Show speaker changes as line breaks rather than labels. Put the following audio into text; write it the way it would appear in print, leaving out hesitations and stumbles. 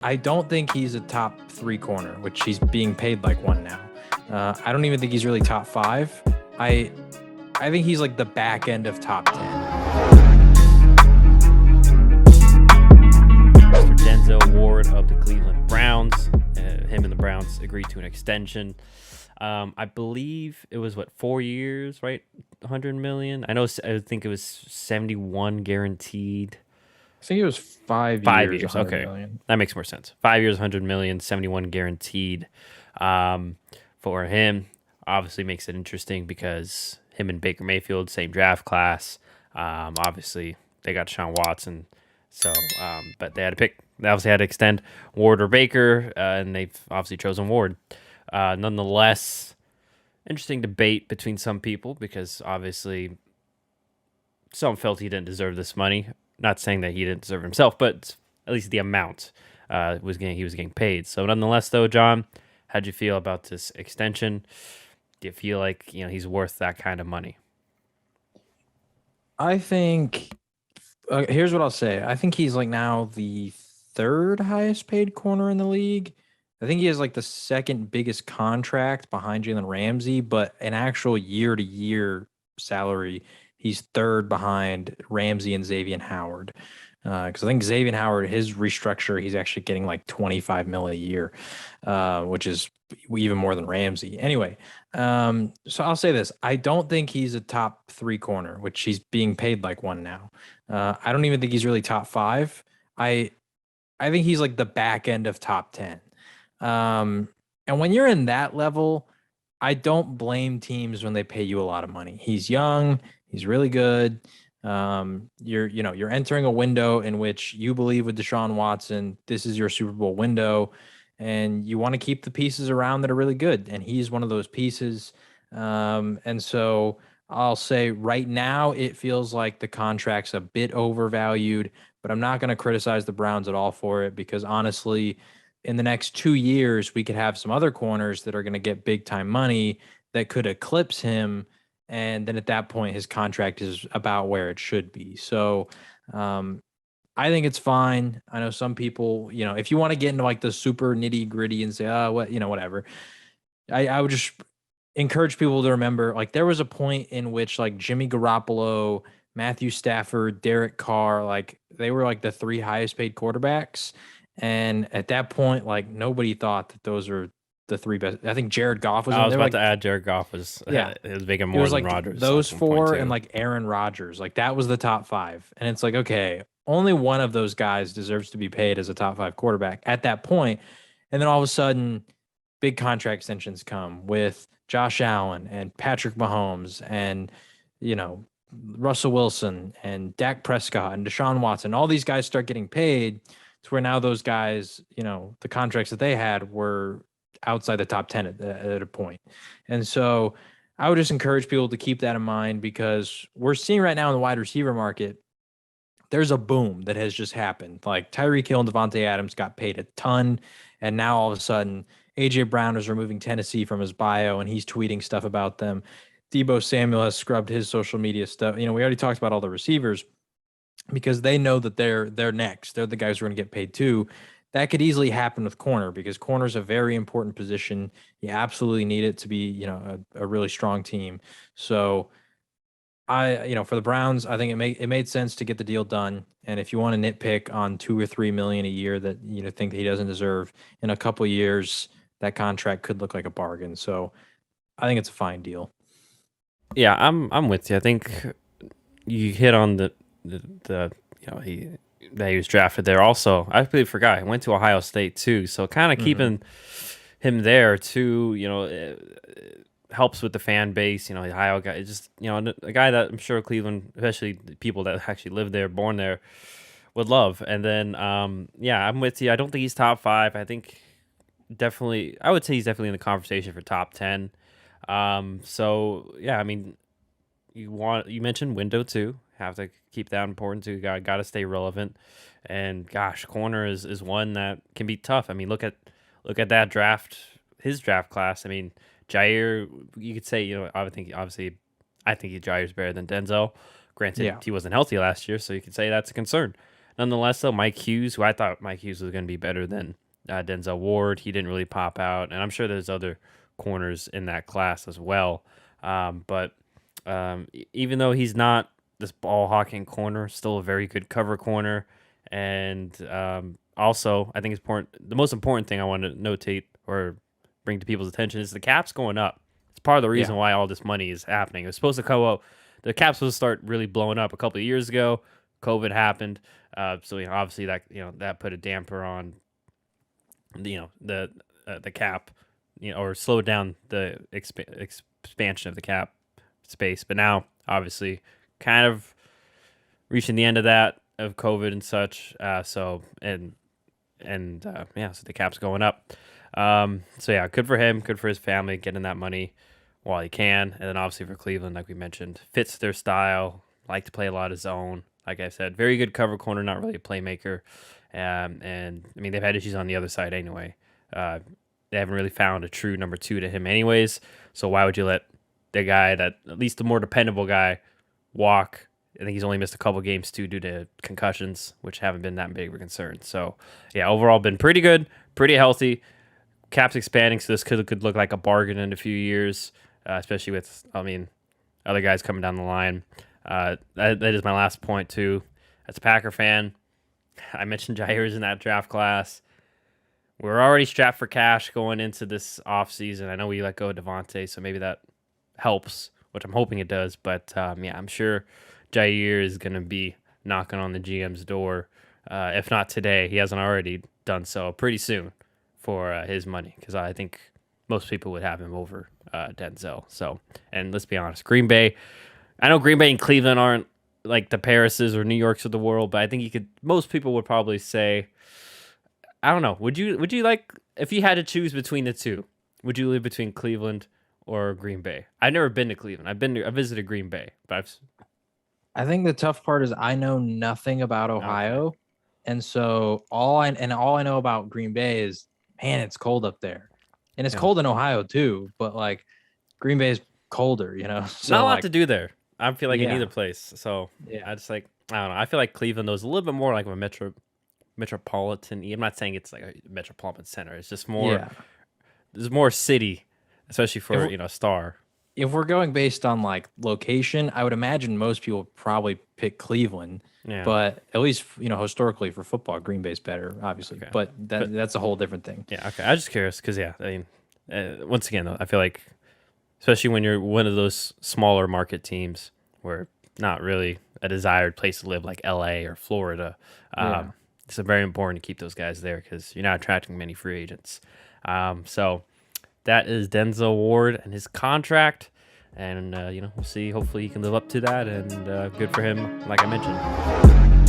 I don't think he's a top 3 corner, which he's being paid like one now. I don't even think he's really top 5. I I think he's like the back end of top 10.
Mr. Denzel Ward of the Cleveland Browns. Him and the Browns agreed to an extension. I believe it was 4 years, right? 100 million. I think it was 71 guaranteed.
I think it was 5
5
years,
years.
100
Okay.
million.
That makes more sense. 5 years, 100 million, 71 guaranteed for him. Obviously makes it interesting because him and Baker Mayfield, same draft class. Obviously, they got Deshaun Watson. So, but they had to pick. They obviously had to extend Ward or Baker, and they've obviously chosen Ward. Nonetheless, interesting debate between some people because obviously some felt he didn't deserve this money. Not saying that he didn't deserve it himself, but at least the amount he was getting paid. So nonetheless, though, John, how'd you feel about this extension? Do you feel like he's worth that kind of money?
I think here's what I'll say. I think he's like now the third highest paid corner in the league. I think he has like the second biggest contract behind Jalen Ramsey, but an actual year to year salary, he's third behind Ramsey and Xavier Howard. Because I think Xavier Howard, his restructure, he's actually getting like 25 mil a year, which is even more than Ramsey. Anyway, so I'll say this: I don't think he's a top 3 corner, which he's being paid like one now. I don't even think he's really top 5. I I think he's like the back end of top 10. And when you're in that level, I don't blame teams when they pay you a lot of money. He's young, he's really good. You're entering a window in which you believe with Deshaun Watson, this is your Super Bowl window, and you want to keep the pieces around that are really good. And he's one of those pieces. And so I'll say right now it feels like the contract's a bit overvalued, but I'm not going to criticize the Browns at all for it because honestly, in the next 2 years, we could have some other corners that are going to get big time money that could eclipse him. And then at that point, his contract is about where it should be. So I think it's fine. I know some people, if you want to get into like the super nitty gritty and say, oh, whatever. I would just encourage people to remember like there was a point in which like Jimmy Garoppolo, Matthew Stafford, Derek Carr, like they were like the 3 highest paid quarterbacks. And at that point, like nobody thought that those are the 3 best. I think Jared Goff was
I
in
was
there.
about
Like,
to add Jared Goff was
yeah,
making
it
more
was
than
like
Rodgers at
those
one point
4 and
too.
like Aaron Rodgers. Like that was the top 5. And it's like, okay, only one of those guys deserves to be paid as a top 5 quarterback at that point. And then all of a sudden, big contract extensions come with Josh Allen and Patrick Mahomes and, you know, Russell Wilson and Dak Prescott and Deshaun Watson. All these guys start getting paid to where now those guys, the contracts that they had were outside the top 10 at a point. And so I would just encourage people to keep that in mind because we're seeing right now in the wide receiver market, there's a boom that has just happened. Like Tyreek Hill and Devontae Adams got paid a ton. And now all of a sudden, AJ Brown is removing Tennessee from his bio and he's tweeting stuff about them. Debo Samuel has scrubbed his social media stuff. We already talked about all the receivers because they know that they're next. They're the guys who are going to get paid too. That could easily happen with corner because corner is a very important position. You absolutely need it to be, a really strong team. So for the Browns, I think it made sense to get the deal done. And if you want to nitpick on 2 or 3 million a year that think that he doesn't deserve in a couple of years, that contract could look like a bargain. So I think it's a fine deal.
Yeah, I'm with you. I think you hit on the he was drafted there. Also, I completely forgot he went to Ohio State too. So kind of keeping him there too, it helps with the fan base. The Ohio guy, just a guy that I'm sure Cleveland, especially the people that actually live there, born there, would love. And then yeah, I'm with you. I don't think he's top 5. I think I would say he's definitely in the conversation for top 10. So yeah, I mean, you mentioned window too. Have to keep that important too. Got to stay relevant. And gosh, corner is one that can be tough. I mean, look at that draft, his draft class. I mean, Jair, you could say, I think Jair's better than Denzel. Granted,
Yeah.
he wasn't healthy last year, so you could say that's a concern. nonetheless, though, Mike Hughes, who I thought Mike Hughes was going to be better than Denzel Ward, he didn't really pop out, and I'm sure there's other corners in that class as well. But even though he's not this ball hawking corner, still a very good cover corner, and also I think it's important. The most important thing I want to notate or bring to people's attention is the cap's going up. It's part of the reason why all this money is happening. It was supposed to come up. The cap's supposed to start really blowing up a couple of years ago. COVID happened, so obviously that put a damper on the cap, or slowed down the expansion of the cap space. But now, obviously, kind of reaching the end of that of COVID and such. So the cap's going up. So yeah, good for him, good for his family, getting that money while he can. And then obviously for Cleveland, like we mentioned, fits their style, like to play a lot of zone. Like I said, very good cover corner, not really a playmaker. And I mean, they've had issues on the other side anyway. They haven't really found a true number 2 to him anyways. So why would you let the guy that, at least the more dependable guy, walk? I think he's only missed a couple games too due to concussions, which haven't been that big of a concern. So yeah, overall been pretty good, pretty healthy. Cap's expanding, so this could look like a bargain in a few years, especially with, other guys coming down the line. That is my last point too. As a Packer fan, I mentioned Jair's in that draft class. We're already strapped for cash going into this offseason. I know we let go of Devontae, so maybe that helps, which I'm hoping it does. But I'm sure Jair is going to be knocking on the GM's door. If not today, he hasn't already done so, pretty soon for his money, because I think most people would have him over Denzel. So, and let's be honest, Green Bay, I know Green Bay and Cleveland aren't like the Parises or New Yorks of the world, but I think most people would probably say, I don't know, would you like, if you had to choose between the two, would you live between Cleveland or Green Bay? I've never been to Cleveland. I visited Green Bay, but
I think the tough part is I know nothing about Ohio. Okay. And so all I know about Green Bay is, man, it's cold up there. And it's cold in Ohio too, but like Green Bay is colder, So
not a lot to do there. I feel like in either place. So I just I don't know. I feel like Cleveland though is a little bit more like a metropolitan. I'm not saying it's like a metropolitan center. It's just more. There's more city, especially for a star.
If we're going based on like location, I would imagine most people probably pick Cleveland. Yeah. But at least historically for football, Green Bay's better, obviously. Okay. But that's a whole different thing.
Yeah. Okay. I was just curious because once again though, I feel like, especially when you're one of those smaller market teams where not really a desired place to live like LA or Florida, it's very important to keep those guys there because you're not attracting many free agents. So that is Denzel Ward and his contract. And, we'll see. Hopefully he can live up to that. And good for him, like I mentioned.